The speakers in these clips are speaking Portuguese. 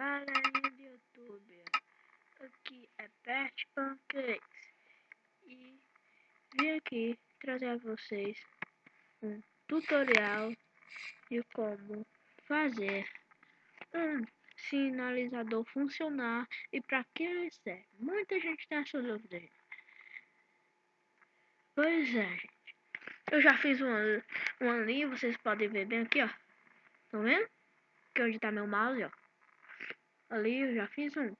Galerinha do YouTube, aqui é Pet Pancakes e vim aqui trazer a vocês um tutorial de como fazer um sinalizador funcionar e para que ele serve. Muita gente tem essa dúvida. Pois é, gente. Eu já fiz um ali, vocês podem ver bem aqui, ó. Estão vendo? Aqui onde tá meu mouse, ó. Ali eu já fiz um.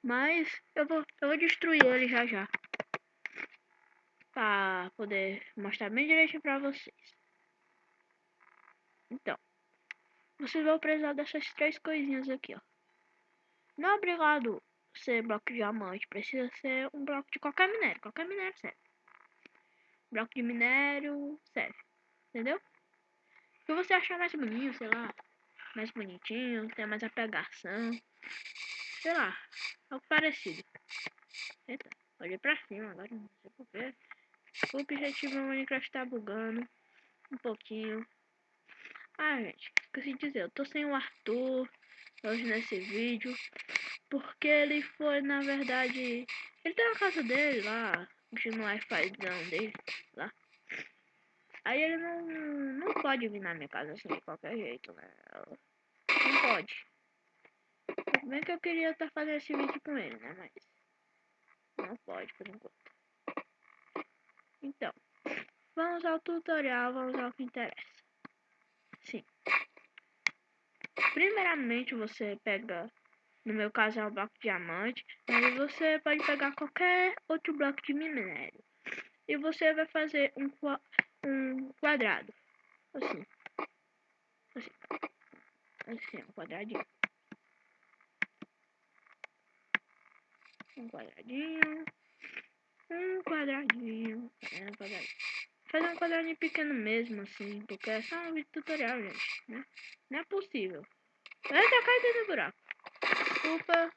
Mas eu vou destruir ele já. Pra poder mostrar bem direitinho pra vocês. Então, vocês vão precisar dessas três coisinhas aqui, ó. Não é obrigado ser bloco de diamante, precisa ser um bloco de qualquer minério serve. Bloco de minério serve, entendeu? O que você achar mais bonito, sei lá, mais bonitinho, tem mais apegação, sei lá, algo parecido. Eita, olhei pra cima agora, não sei porquê. O objetivo do Minecraft tá bugando um pouquinho. Gente, esqueci de dizer, eu tô sem o Arthur hoje nesse vídeo, porque ele foi, na verdade, ele tem a casa dele lá, no Wi-Fi dele lá. Aí ele não pode vir na minha casa assim de qualquer jeito, né? Não pode. Bem que eu queria estar fazendo esse vídeo com ele, né? Mas não pode por enquanto. Então, vamos ao tutorial, vamos ao que interessa. Sim. Primeiramente você pega, no meu caso é o bloco de diamante, mas você pode pegar qualquer outro bloco de minério. E você vai fazer um quadrado. Assim, um quadradinho. Um quadradinho. Fazer um quadradinho pequeno mesmo, assim, porque é só um vídeo tutorial, gente, né? Não é possível. Eita, cai dentro do buraco. Desculpa,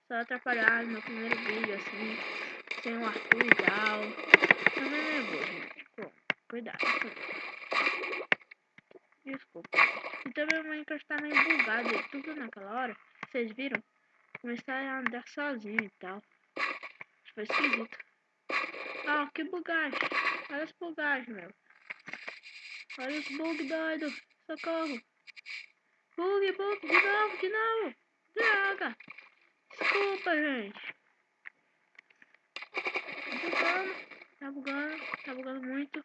só atrapalhar no meu primeiro vídeo, assim, sem o Arthur e tal. Também é nervoso, gente. Pô, cuidado. Desculpa. E também o Minecraft tá meio bugado e tudo naquela hora. Vocês viram? Começar a andar sozinho e tal. Foi esquisito. Que bugagem. Olha as bugagens, meu. Olha os bugs doido. Socorro. Bug, de novo. Droga. Desculpa, gente. Tá bugando muito.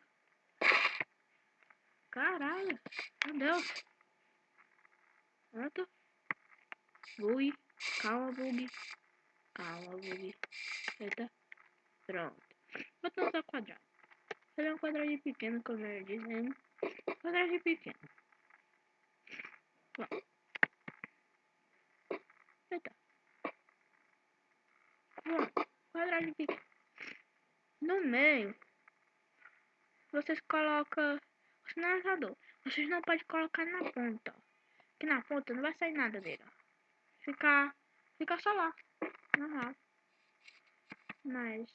Caralho. Meu Deus. Pronto. Bug. Calma, bug. Eita. Pronto. Vou tentar quadrado. Fazer um quadradinho pequeno, como eu ia dizendo. Quadradinho pequeno. Pronto. Eita. Pronto. Quadradinho pequeno. No meio, vocês colocam o sinalizador. Vocês não podem colocar na ponta. Que na ponta não vai sair nada dele. Fica só lá. Uhum. Mas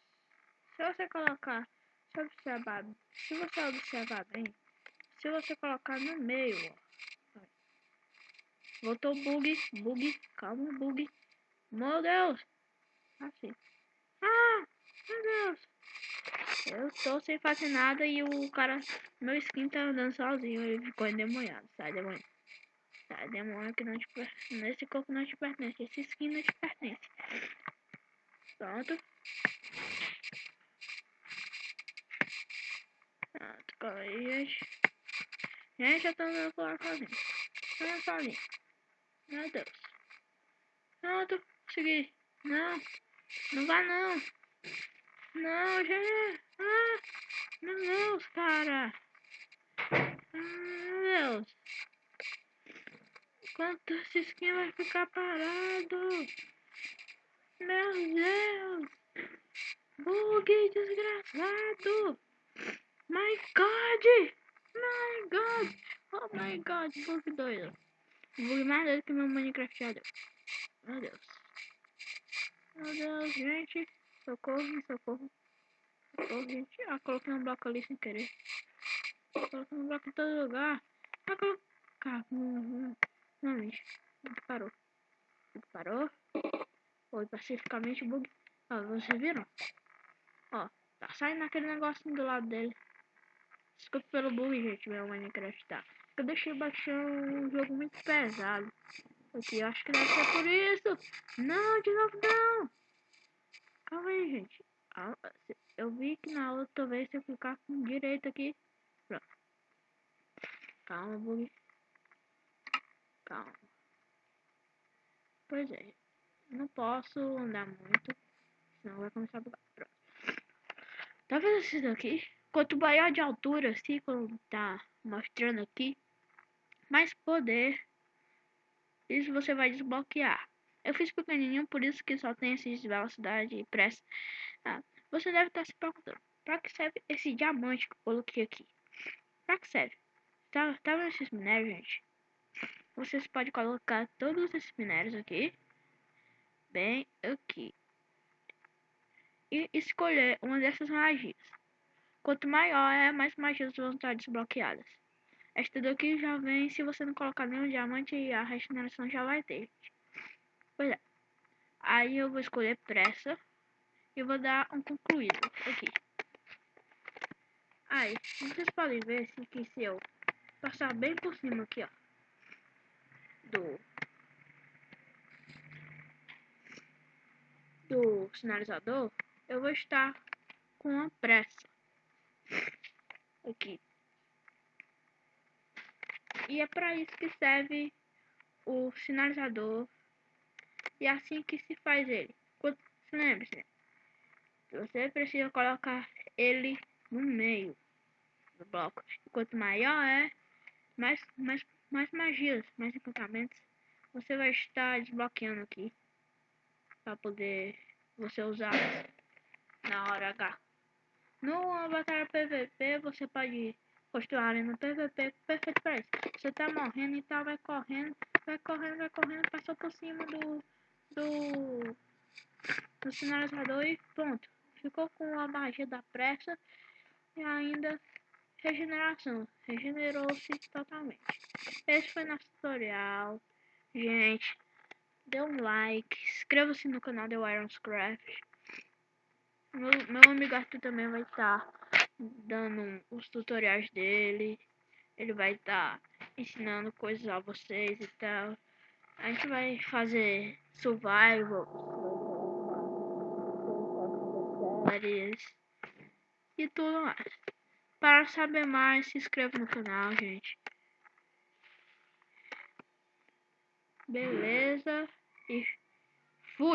se você colocar, se você observar bem, se você colocar no meio, ó, voltou bug, calma, bug. Meu Deus! Assim. Meu Deus! Eu tô sem fazer nada e o cara, meu skin tá andando sozinho, ele ficou endemoniado. Sai, demônio. Sai, demônio, que não te pertence. Nesse corpo não te pertence, esse skin não te pertence. Pronto. Pronto, calma aí, gente. Gente, eu tô andando por lá sozinho. Meu Deus. Pronto, consegui. Não vai não. Não, gente. Meu Deus, cara. Meu Deus. Quanto esse skin vai ficar parado? Meu Deus. Bug desgraçado. My God. Oh my God, bug doido. Bug mais doido que meu Minecraft já deu. Meu Deus, gente. Socorro, gente. Coloquei um bloco ali sem querer. Coloquei um bloco em todo lugar. Não, gente. Parou. Parou. Foi pacificamente bug. Ó, vocês viram? Ó, tá saindo aquele negocinho do lado dele. Desculpa pelo bug, gente, meu Minecraft tá. Eu deixei baixar um jogo muito pesado. Aqui, acho que deve ser por isso. Não, de novo não. Calma aí, gente. Eu vi que na outra vez se eu clicar com direito aqui. Pronto. Calma, bug. Calma. Pois é. Não posso andar muito. Senão vai começar a bugar. Pronto. Tá vendo isso daqui? Quanto maior de altura, assim, como tá mostrando aqui, mais poder isso você vai desbloquear. Eu fiz pequenininho, por isso que só tem esses velocidade e pressa. Ah, você deve estar se perguntando, pra que serve esse diamante que eu coloquei aqui? Pra que serve? Tá vendo esses minérios, gente? Vocês podem colocar todos esses minérios aqui, bem aqui, e escolher uma dessas magias. Quanto maior é, mais magias vão estar desbloqueadas. Esta daqui já vem, se você não colocar nenhum diamante, a regeneração já vai ter. Pois é. Aí eu vou escolher pressa e vou dar um concluído aqui. Aí, vocês podem ver assim, que se eu passar bem por cima aqui, ó, do sinalizador, eu vou estar com a pressa aqui. E é para isso que serve o sinalizador. E é assim que se faz ele. Lembre-se, você precisa colocar ele no meio do bloco. E quanto maior é, mais magias, mais encantamentos você vai estar desbloqueando aqui para poder você usar na hora H. No batalha PVP você pode construir uma arena PVP perfeito para isso. Você tá morrendo e tal, vai correndo, passou por cima do sinalizador e pronto. Ficou com a magia da pressa e ainda regeneração. Regenerou-se totalmente. Esse foi nosso tutorial. Gente, dê um like, inscreva-se no canal do Ironscraft. Meu amigo Arthur também vai estar dando os tutoriais dele. Ele vai estar ensinando coisas a vocês e tal. A gente vai fazer survival, séries e tudo mais. Para saber mais, se inscreva no canal, gente. Beleza? E